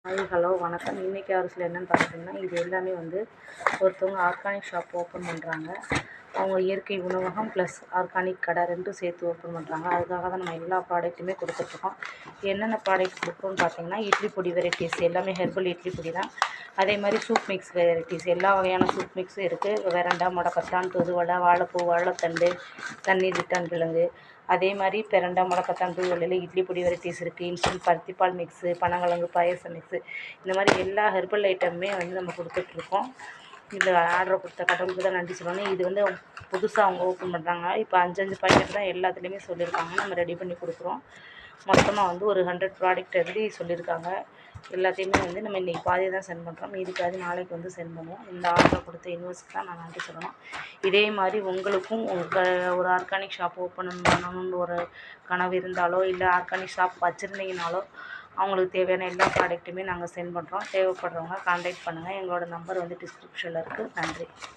Hello வணக்கம். இன்றைக்கி அரசில் என்னென்னு பார்த்திங்கன்னா, இது எல்லாமே வந்து ஒருத்தவங்க ஆர்கானிக் ஷாப் ஓப்பன் பண்ணுறாங்க. அவங்க இயற்கை உணவகம் ப்ளஸ் ஆர்கானிக் கடை ரெண்டும் சேர்த்து ஓப்பன் பண்ணுறாங்க. அதுக்காக தான் நம்ம எல்லா ப்ராடக்ட்டுமே கொடுத்துட்ருக்கோம். என்னென்ன ப்ராடக்ட் கொடுக்குறோன்னு பார்த்திங்கன்னா, இட்லி பொடி வெரைட்டிஸ் எல்லாமே ஹெர்பல் இட்லி பொடி தான். அதே மாதிரி சூப் மிக்ஸ் வெரைட்டிஸ் எல்லா வகையான சூப் மிக்ஸும் இருக்குது. வெரண்டா, முடக்கத்தான், தூதுவளை, வாழைப்பூ, வாழைத்தண்டு, தண்ணீர் விட்டான் கிழங்கு, அதே மாதிரி பிரண்டை, முடக்கத்தான், தூதுவளையில் இட்லி பொடி வெரைட்டிஸ் இருக்குது. இன்ஸ்டன்ட் பருத்திப்பால் மிக்ஸு, பனங்கிழங்கு பாயசம் மிக்ஸு, இந்த மாதிரி எல்லா ஹெர்பல் ஐட்டமுமே வந்து நம்ம கொடுத்துட்ருக்கோம். இதில் ஆர்டர் கொடுத்த கடவுளுக்கு தான் நன்றி சொல்லணும். இது வந்து புதுசாக அவங்க ஓப்பன் பண்ணுறாங்க. இப்போ 5 பாக்கெட் தான் எல்லாத்துலேயுமே சொல்லியிருக்காங்க. நம்ம ரெடி பண்ணி கொடுக்குறோம். மொத்தமாக வந்து ஒரு 100 ப்ராடக்ட் எழுதி சொல்லியிருக்காங்க. எல்லாத்தையுமே வந்து நம்ம இன்றைக்கி பாதி தான் சென்ட் பண்ணுறோம். மீதி பாதி நாளைக்கு வந்து சென்ட் பண்ணுவோம். இந்த ஆர்டர் கொடுத்த யூனிவர்ஸ்க்கு தான் நான் நன்றி சொல்லணும். இதே மாதிரி உங்களுக்கும் ஒரு ஆர்கானிக் ஷாப் ஓப்பன் பண்ணணும்னு ஒரு கனவு இருந்தாலோ, இல்லை ஆர்கானிக் ஷாப் வச்சுருந்தீங்கனாலோ, அவங்களுக்கு தேவையான எல்லா ப்ராடக்ட்டுமே நாங்கள் சென்ட் பண்ணுறோம். தேவைப்படுறவங்க கான்டாக்ட் பண்ணுங்கள். எங்களோட நம்பர் வந்து டிஸ்கிரிப்ஷனில் இருக்குது. நன்றி.